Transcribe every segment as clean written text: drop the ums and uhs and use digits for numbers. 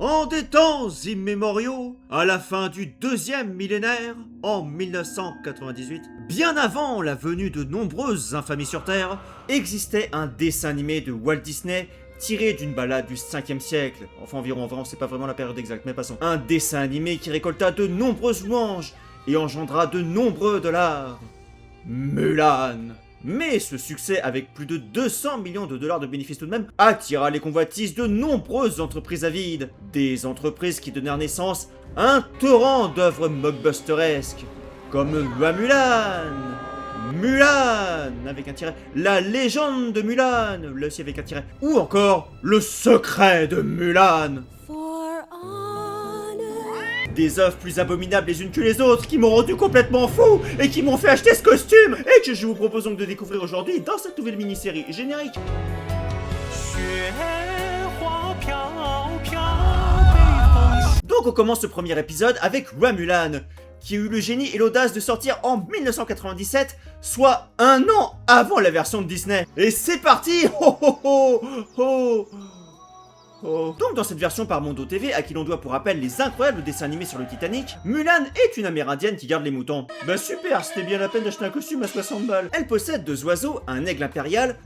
En des temps immémoriaux, à la fin du deuxième millénaire, en 1998, bien avant la venue de nombreuses infamies sur Terre, existait un dessin animé de Walt Disney tiré d'une balade du 5e siècle, enfin environ, c'est pas vraiment la période exacte, mais passons. Un dessin animé qui récolta de nombreuses louanges et engendra de nombreux dollars. Mulan. Mais ce succès, avec plus de 200 millions de dollars de bénéfices tout de même, attira les convoitises de nombreuses entreprises avides. Des entreprises qui donnèrent naissance à un torrent d'œuvres mockbusteresques, comme Mulan, Mulan, avec un tiret, La légende de Mulan, là aussi avec un tiret, ou encore Le secret de Mulan. Des œuvres plus abominables les unes que les autres qui m'ont rendu complètement fou et qui m'ont fait acheter ce costume et que je vous propose donc de découvrir aujourd'hui dans cette nouvelle mini-série générique. Donc on commence ce premier épisode avec Roi Mulan, qui a eu le génie et l'audace de sortir en 1997, soit un an avant la version de Disney. Et c'est parti! Ho ho ho ho! Oh. Donc dans cette version par Mondo TV, à qui l'on doit pour rappel les incroyables dessins animés sur le Titanic, Mulan est une amérindienne qui garde les moutons. Bah super, c'était bien la peine d'acheter un costume à 60 balles. Elle possède 2 oiseaux, un aigle impérial,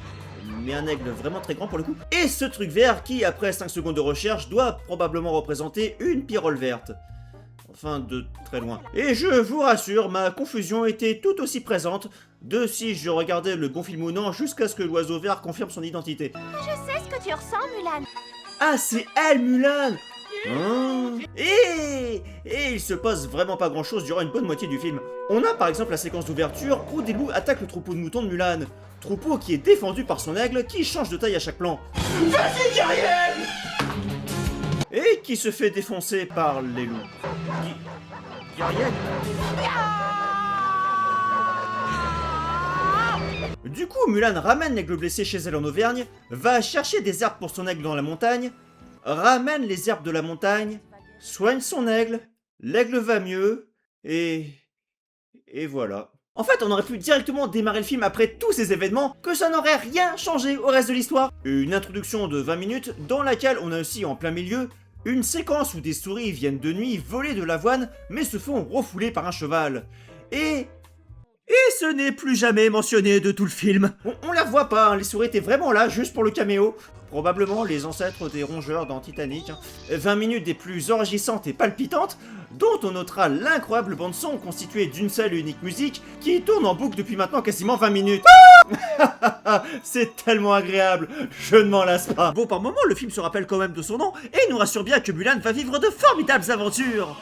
mais un aigle vraiment très grand pour le coup, et ce truc vert qui, après 5 secondes de recherche, doit probablement représenter une pyrrole verte. Enfin, de très loin. Et je vous rassure, ma confusion était tout aussi présente de si je regardais le bon film ou non, jusqu'à ce que l'oiseau vert confirme son identité. Je sais ce que tu ressens, Mulan. Ah, c'est elle, Mulan! Et il se passe vraiment pas grand chose durant une bonne moitié du film. On a par exemple la séquence d'ouverture où des loups attaquent le troupeau de moutons de Mulan. Troupeau qui est défendu par son aigle qui change de taille à chaque plan. Vas-y, guerrière! Et qui se fait défoncer par les loups. Guerrière? Du coup, Mulan ramène l'aigle blessé chez elle en Auvergne, va chercher des herbes pour son aigle dans la montagne, ramène les herbes de la montagne, soigne son aigle, l'aigle va mieux, et voilà. En fait, on aurait pu directement démarrer le film après tous ces événements, que ça n'aurait rien changé au reste de l'histoire. Une introduction de 20 minutes, dans laquelle on a aussi en plein milieu, une séquence où des souris viennent de nuit voler de l'avoine, mais se font refouler par un cheval. Et ce n'est plus jamais mentionné de tout le film. On la voit pas, hein, les souris étaient vraiment là juste pour le caméo. Probablement les ancêtres des rongeurs dans Titanic. 20 minutes des plus enrichissantes et palpitantes, dont on notera l'incroyable bande-son constituée d'une seule et unique musique qui tourne en boucle depuis maintenant quasiment 20 minutes. C'est tellement agréable, je ne m'en lasse pas. Bon, par moment, le film se rappelle quand même de son nom et nous rassure bien que Mulan va vivre de formidables aventures.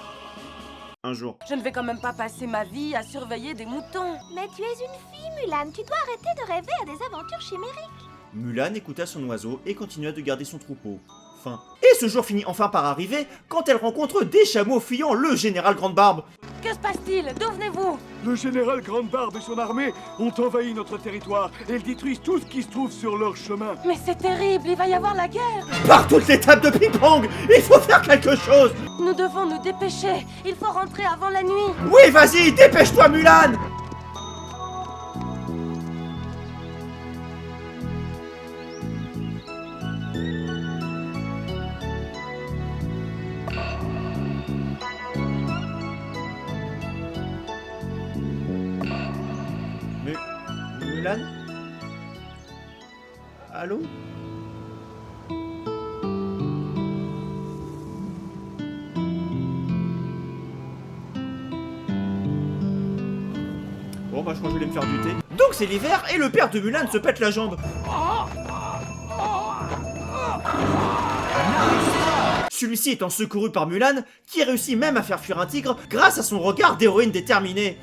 Un jour. Je ne vais quand même pas passer ma vie à surveiller des moutons. Mais tu es une fille, Mulan. Tu dois arrêter de rêver à des aventures chimériques. Mulan écouta son oiseau et continua de garder son troupeau. Fin. Et ce jour finit enfin par arriver quand elle rencontre des chameaux fuyant le général Grande Barbe. Que se passe-t-il? D'où venez-vous? Le général Grande Barbe et son armée ont envahi notre territoire et ils détruisent tout ce qui se trouve sur leur chemin. Mais c'est terrible, il va y avoir la guerre. Par toutes les tables de ping-pong, il faut faire quelque chose. Nous devons nous dépêcher, il faut rentrer avant la nuit. Oui, vas-y, dépêche-toi, Mulan. Mulan? Allô? Bon bah je crois que je vais me faire buter. Donc c'est l'hiver et le père de Mulan se pète la jambe. Celui-ci étant secouru par Mulan, qui réussit même à faire fuir un tigre grâce à son regard d'héroïne déterminée.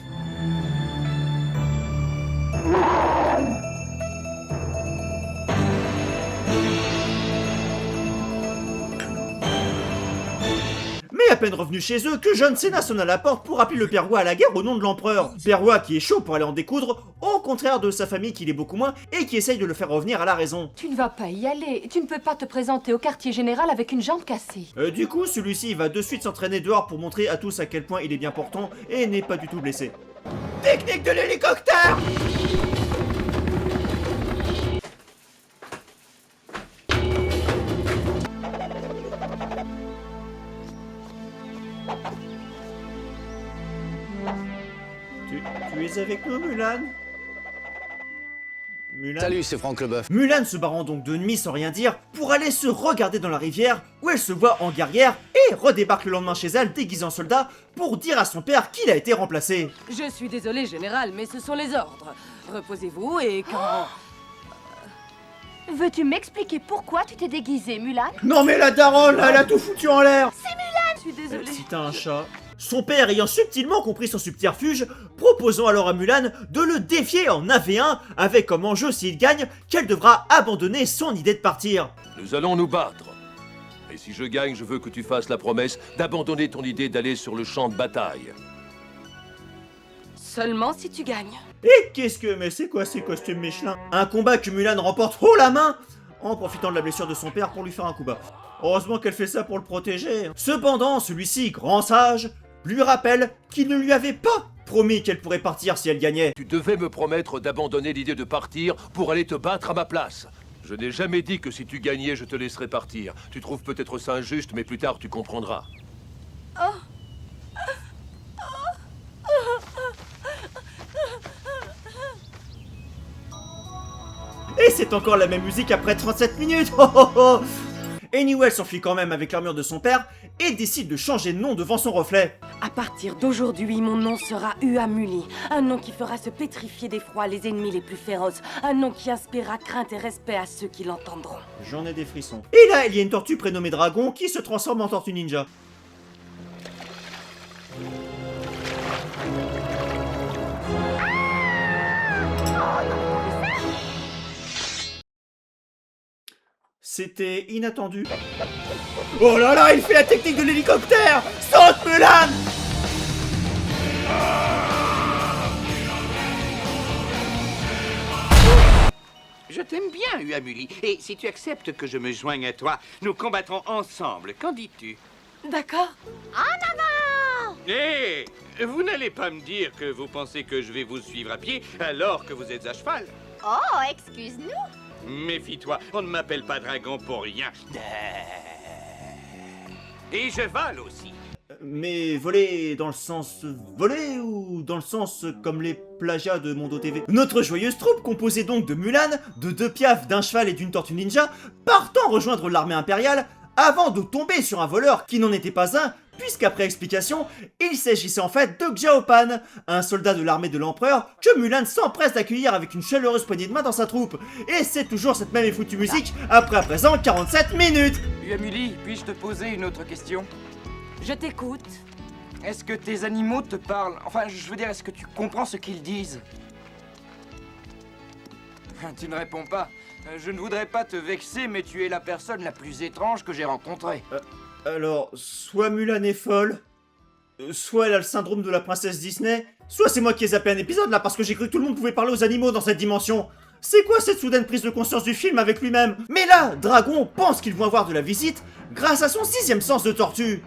Mais à peine revenu chez eux, que John Cena sonne à la porte pour appeler le père Roy à la guerre au nom de l'empereur. Père Roy qui est chaud pour aller en découdre, au contraire de sa famille qui l'est beaucoup moins, et qui essaye de le faire revenir à la raison. Tu ne vas pas y aller, tu ne peux pas te présenter au quartier général avec une jambe cassée. Du coup, celui-ci va de suite s'entraîner dehors pour montrer à tous à quel point il est bien portant et n'est pas du tout blessé. Technique de l'hélicoptère! Tu es avec nous, Mulan? Mulan? Salut, c'est Franck Leboeuf. Mulan se barrant donc de nuit sans rien dire pour aller se regarder dans la rivière où elle se voit en guerrière et redébarque le lendemain chez elle déguisée en soldat pour dire à son père qu'il a été remplacé. Je suis désolée, général, mais ce sont les ordres. Reposez-vous et quand... Veux-tu m'expliquer pourquoi tu t'es déguisée, Mulan? Non mais la daronne, là, elle a tout foutu en l'air. Je suis désolée. Si t'as un chat. Son père ayant subtilement compris son subterfuge, proposant alors à Mulan de le défier en 1v1 avec comme enjeu s'il gagne qu'elle devra abandonner son idée de partir. Nous allons nous battre. Et si je gagne, je veux que tu fasses la promesse d'abandonner ton idée d'aller sur le champ de bataille. Seulement si tu gagnes. Et qu'est-ce que... Mais c'est quoi ces costumes Michelin? Un combat que Mulan remporte haut la main en profitant de la blessure de son père pour lui faire un coup bas. Heureusement qu'elle fait ça pour le protéger. Cependant, celui-ci, grand sage, lui rappelle qu'il ne lui avait pas promis qu'elle pourrait partir si elle gagnait. Tu devais me promettre d'abandonner l'idée de partir pour aller te battre à ma place. Je n'ai jamais dit que si tu gagnais, je te laisserais partir. Tu trouves peut-être ça injuste, mais plus tard tu comprendras. Et c'est encore la même musique après 37 minutes. Oh, oh, oh. Anyway, elle s'enfuit quand même avec l'armure de son père et décide de changer de nom devant son reflet. À partir d'aujourd'hui, mon nom sera Uamuli. Un nom qui fera se pétrifier d'effroi les ennemis les plus féroces. Un nom qui inspirera crainte et respect à ceux qui l'entendront. J'en ai des frissons. Et là, il y a une tortue prénommée Dragon qui se transforme en tortue ninja. C'était inattendu. Oh là là, il fait la technique de l'hélicoptère! Saute, Mulan! Je t'aime bien, Uamuli, et si tu acceptes que je me joigne à toi, nous combattrons ensemble. Qu'en dis-tu? D'accord. Hé, vous n'allez pas me dire que vous pensez que je vais vous suivre à pied alors que vous êtes à cheval? Oh, excuse-nous. Méfie-toi, on ne m'appelle pas dragon pour rien. Et je vole aussi. Mais voler dans le sens voler ou dans le sens comme les plagiats de Mondo TV? Notre joyeuse troupe, composée donc de Mulan, de 2 piafs, d'un cheval et d'une tortue ninja, partant rejoindre l'armée impériale avant de tomber sur un voleur qui n'en était pas un, puisqu'après explication, il s'agissait en fait de Xiao Pan, un soldat de l'armée de l'empereur que Mulan s'empresse d'accueillir avec une chaleureuse poignée de main dans sa troupe. Et c'est toujours cette même et foutue musique après à présent 47 minutes. Uamuli, puis-je te poser une autre question? Je t'écoute. Est-ce que tes animaux te parlent? Enfin, je veux dire, est-ce que tu comprends ce qu'ils disent? Tu ne réponds pas. Je ne voudrais pas te vexer, mais tu es la personne la plus étrange que j'ai rencontrée. Alors, soit Mulan est folle, soit elle a le syndrome de la princesse Disney, soit c'est moi qui ai zappé un épisode là parce que j'ai cru que tout le monde pouvait parler aux animaux dans cette dimension. C'est quoi cette soudaine prise de conscience du film avec lui-même? Mais là, Dragon pense qu'ils vont avoir de la visite grâce à son 6e sens de tortue.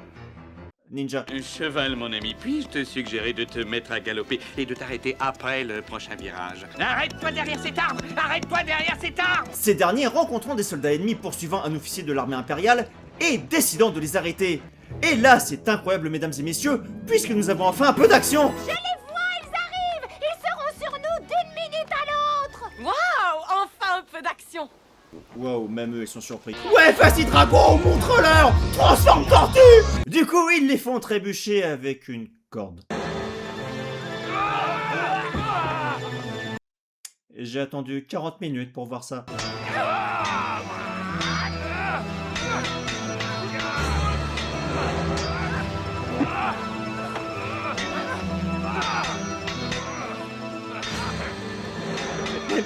Ninja. Cheval, mon ami, puis-je te suggérer de te mettre à galoper et de t'arrêter après le prochain virage? Arrête-toi derrière cet arbre! Arrête-toi derrière cet arbre! Ces derniers rencontrant des soldats ennemis poursuivant un officier de l'armée impériale et décidant de les arrêter. Et là, c'est incroyable, mesdames et messieurs, puisque nous avons enfin un peu d'action. Je les vois, ils arrivent. Ils seront sur nous d'une minute à l'autre. Waouh! Enfin un peu d'action. Wow, même eux, ils sont surpris. Ouais, vas-y, Dragon, montre-leur! Transforme tortue! Du coup, ils les font trébucher avec une corde. J'ai attendu 40 minutes pour voir ça.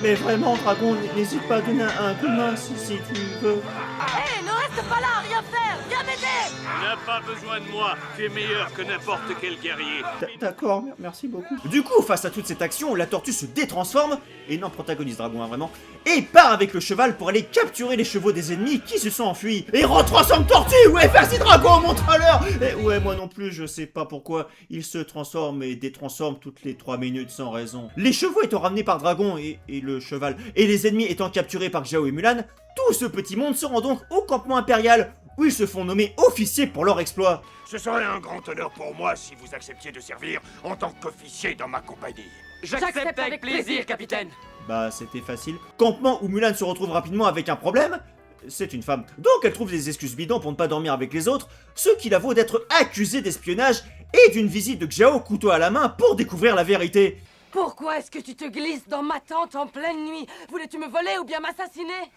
Mais vraiment, Dragon, n'hésite pas à donner un coup de main si tu veux. Hé, ne reste pas là, rien faire. Viens m'aider. Tu n'as pas besoin de moi, tu es meilleur que n'importe quel guerrier. D'accord, merci beaucoup. Du coup, face à toute cette action, la tortue se détransforme, et non protagonise Dragon, hein, vraiment, et part avec le cheval pour aller capturer les chevaux des ennemis qui se sont enfuis. Et retransforme tortue! Ouais, vas-y Dragon, montre-leur! Et ouais, moi non plus, je sais pas pourquoi il se transforme et détransforme toutes les 3 minutes sans raison. Les chevaux étant ramenés par Dragon et le cheval, et les ennemis étant capturés par Xiao et Mulan, tout ce petit monde se rend donc au campement impérial, où ils se font nommer officiers pour leur exploit. Ce serait un grand honneur pour moi si vous acceptiez de servir en tant qu'officier dans ma compagnie. J'accepte avec plaisir, capitaine. Bah, c'était facile. Campement où Mulan se retrouve rapidement avec un problème. C'est une femme. Donc elle trouve des excuses bidons pour ne pas dormir avec les autres, ce qui la vaut d'être accusée d'espionnage et d'une visite de Xiao couteau à la main pour découvrir la vérité. Pourquoi est-ce que tu te glisses dans ma tente en pleine nuit? Voulais-tu me voler ou bien m'assassiner?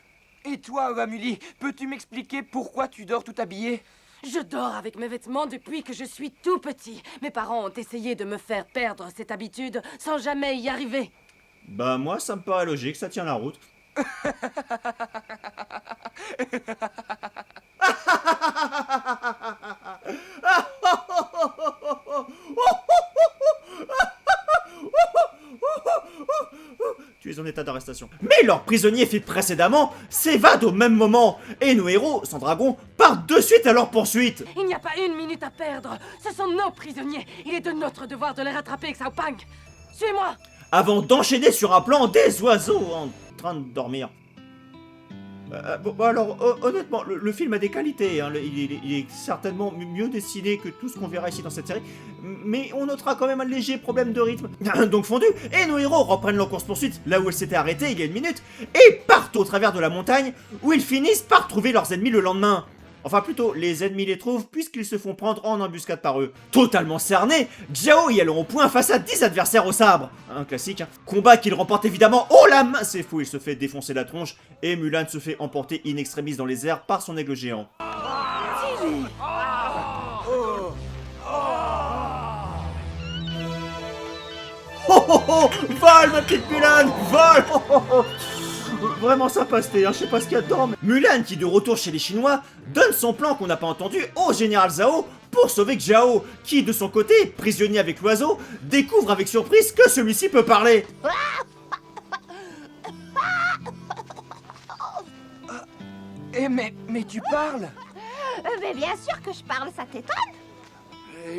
Et toi, Amulie, peux-tu m'expliquer pourquoi tu dors tout habillé? Je dors avec mes vêtements depuis que je suis tout petit. Mes parents ont essayé de me faire perdre cette habitude sans jamais y arriver. Bah moi ça me paraît logique, ça tient la route. Tu es en état d'arrestation. Mais leur prisonnier fait précédemment s'évade au même moment, et nos héros, sans dragon, partent de suite à leur poursuite. Il n'y a pas une minute à perdre. Ce sont nos prisonniers. Il est de notre devoir de les rattraper, Xiao Pang. Suis-moi. Avant d'enchaîner sur un plan des oiseaux en train de dormir. Bon, alors, honnêtement, le film a des qualités, hein. Il est certainement mieux dessiné que tout ce qu'on verra ici dans cette série, mais on notera quand même un léger problème de rythme. Donc fondu, et nos héros reprennent leur course-poursuite là où elle s'était arrêtée il y a une minute, et partent au travers de la montagne, où ils finissent par trouver leurs ennemis le lendemain. Enfin plutôt, les ennemis les trouvent puisqu'ils se font prendre en embuscade par eux. Totalement cernés, Xiao y allons au point face à 10 adversaires au sabre. Un classique, hein. Combat qu'il remporte évidemment haut la main. C'est fou, il se fait défoncer la tronche et Mulan se fait emporter in extremis dans les airs par son aigle géant. Oh oh oh, vole ma petite Mulan, vole. Oh, oh, oh. Vraiment sympa c'était, hein, je sais pas ce qu'il y a dedans, mais... Mulan, qui de retour chez les Chinois, donne son plan qu'on n'a pas entendu au général Zhao pour sauver Xiao, qui de son côté, prisonnier avec l'oiseau, découvre avec surprise que celui-ci peut parler. Mais tu parles? Mais bien sûr que je parle, ça t'étonne?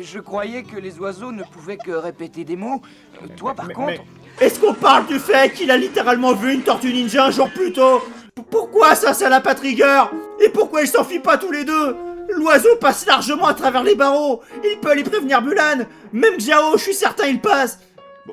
Je croyais que les oiseaux ne pouvaient que répéter des mots. Toi, par contre... Est-ce qu'on parle du fait qu'il a littéralement vu une tortue ninja un jour plus tôt? Pourquoi ça l'a pas trigger? Et pourquoi ils s'enfuient pas tous les deux? L'oiseau passe largement à travers les barreaux. Il peut aller prévenir Mulan. Même Xiao, je suis certain, il passe.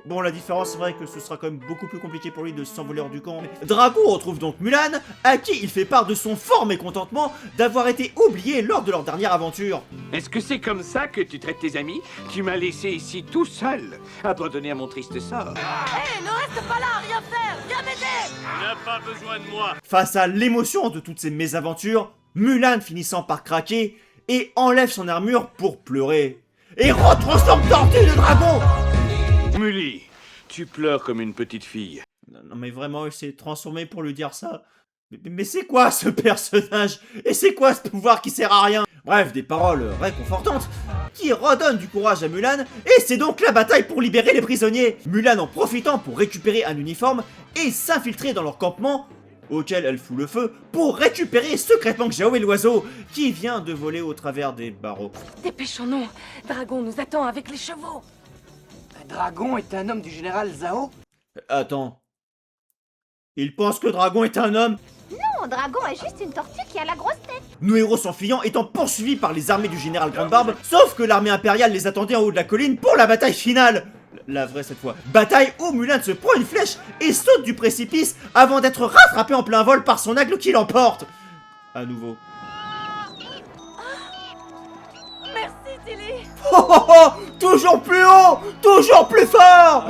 Bon, la différence, c'est vrai que ce sera quand même beaucoup plus compliqué pour lui de s'envoler hors du camp. Drago retrouve donc Mulan, à qui il fait part de son fort mécontentement d'avoir été oublié lors de leur dernière aventure. Est-ce que c'est comme ça que tu traites tes amis? Tu m'as laissé ici tout seul, abandonné à mon triste sort. Hé, ne reste pas là, rien faire. Viens m'aider. N'a pas besoin de moi. Face à l'émotion de toutes ces mésaventures, Mulan finissant par craquer et enlève son armure pour pleurer. Et retransforme Tortue de dragon. Mulie, tu pleures comme une petite fille. Non mais vraiment, il s'est transformé pour lui dire ça. Mais c'est quoi ce personnage? Et c'est quoi ce pouvoir qui sert à rien? Bref, des paroles réconfortantes qui redonnent du courage à Mulan, et c'est donc la bataille pour libérer les prisonniers. Mulan en profitant pour récupérer un uniforme et s'infiltrer dans leur campement, auquel elle fout le feu, pour récupérer secrètement Xiao et l'oiseau, qui vient de voler au travers des barreaux. Dépêchons-nous. Dragon nous attend avec les chevaux. Dragon est un homme du général Zhao? Attends. Il pense que Dragon est un homme? Non, Dragon est juste une tortue qui a la grosse tête. Nos héros s'enfuyant étant poursuivis par les armées du général Grande Barbe, sauf que l'armée impériale les attendait en haut de la colline pour la bataille finale. La vraie cette fois. Bataille où Mulan se prend une flèche et saute du précipice avant d'être rattrapé en plein vol par son aigle qui l'emporte. À nouveau. Merci, Tilly. Oh oh oh, toujours plus haut, toujours plus fort.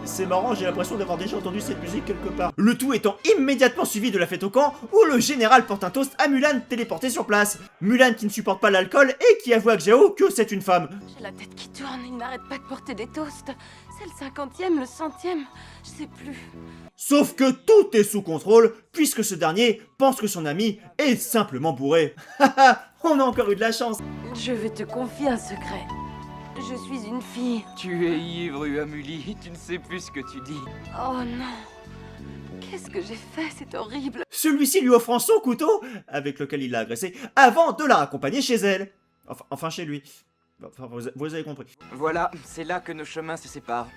C'est marrant, j'ai l'impression d'avoir déjà entendu cette musique quelque part. Le tout étant immédiatement suivi de la fête au camp, où le général porte un toast à Mulan téléporté sur place. Mulan qui ne supporte pas l'alcool et qui avoue à Xiao que c'est une femme. J'ai la tête qui tourne, il n'arrête pas de porter des toasts. C'est le 50e, le 100e, je sais plus. Sauf que tout est sous contrôle, puisque ce dernier pense que son ami est simplement bourré. Haha, on a encore eu de la chance. Je vais te confier un secret. Je suis une fille. Tu es ivre, Amulie. Tu ne sais plus ce que tu dis. Oh non. Qu'est-ce que j'ai fait? C'est horrible. Celui-ci lui offrant son couteau, avec lequel il l'a agressé, avant de la raccompagner chez elle. Enfin chez lui. Enfin, vous avez compris. Voilà, c'est là que nos chemins se séparent.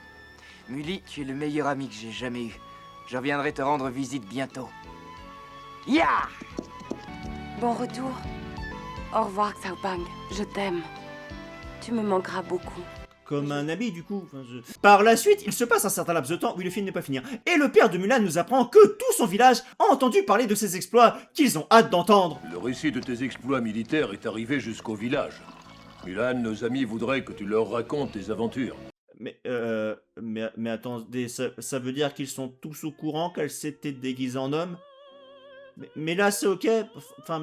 Mulie, tu es le meilleur ami que j'ai jamais eu. Je reviendrai te rendre visite bientôt. Ya! Bon retour. Au revoir, Xiaopang. Je t'aime. Tu me manqueras beaucoup. Comme un ami, du coup. Par la suite, il se passe un certain laps de temps, oui, le film n'est pas fini, et le père de Mulan nous apprend que tout son village a entendu parler de ses exploits qu'ils ont hâte d'entendre. Le récit de tes exploits militaires est arrivé jusqu'au village. Mulan, nos amis voudraient que tu leur racontes tes aventures. Mais attendez, ça veut dire qu'ils sont tous au courant qu'elle s'était déguisée en homme? Mais là, c'est ok. Enfin,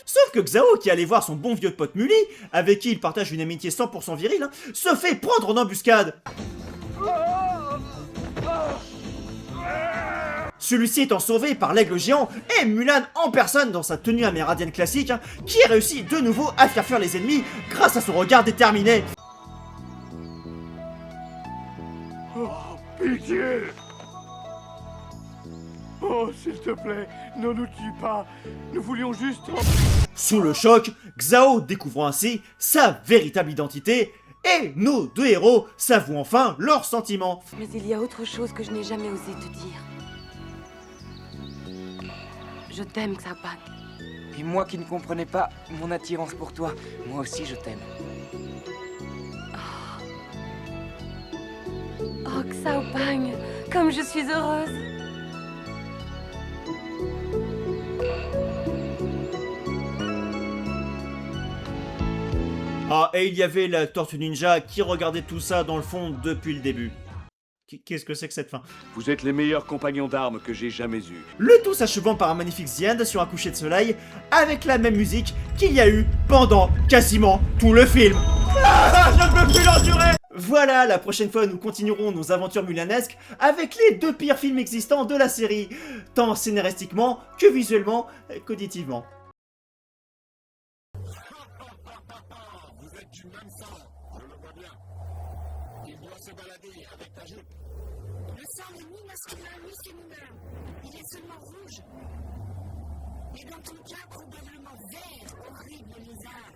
Sauf que Xiao, qui allait voir son bon vieux pote Muli, avec qui il partage une amitié 100% virile, se fait prendre en embuscade. Celui-ci étant sauvé par l'aigle géant et Mulan en personne dans sa tenue amérindienne classique, qui réussit de nouveau à faire fuir les ennemis grâce à son regard déterminé. Oh, pitié! Oh, s'il te plaît, ne nous tue pas. Nous voulions juste... Sous le choc, Xiao découvre ainsi sa véritable identité et nos deux héros s'avouent enfin leurs sentiments. Mais il y a autre chose que je n'ai jamais osé te dire. Je t'aime, Xiaopang. Et moi qui ne comprenais pas mon attirance pour toi, moi aussi je t'aime. Oh, Xiaopang, comme je suis heureuse. Ah, et il y avait la Tortue Ninja qui regardait tout ça dans le fond depuis le début. Qu'est-ce que c'est que cette fin? Vous êtes les meilleurs compagnons d'armes que j'ai jamais eus. Le tout s'achevant par un magnifique The End sur un coucher de soleil, avec la même musique qu'il y a eu pendant quasiment tout le film. Ah, je ne peux plus l'endurer! Voilà, la prochaine fois nous continuerons nos aventures mulanesques avec les deux pires films existants de la série, tant scénaristiquement que visuellement et qu'auditivement. Vous êtes du même sang, je le vois bien. Il doit se balader avec ta jupe. Le sang n'est ni masculin ni féminin. Il est seulement rouge. Et dans ton cas, probablement vert, horrible lézard.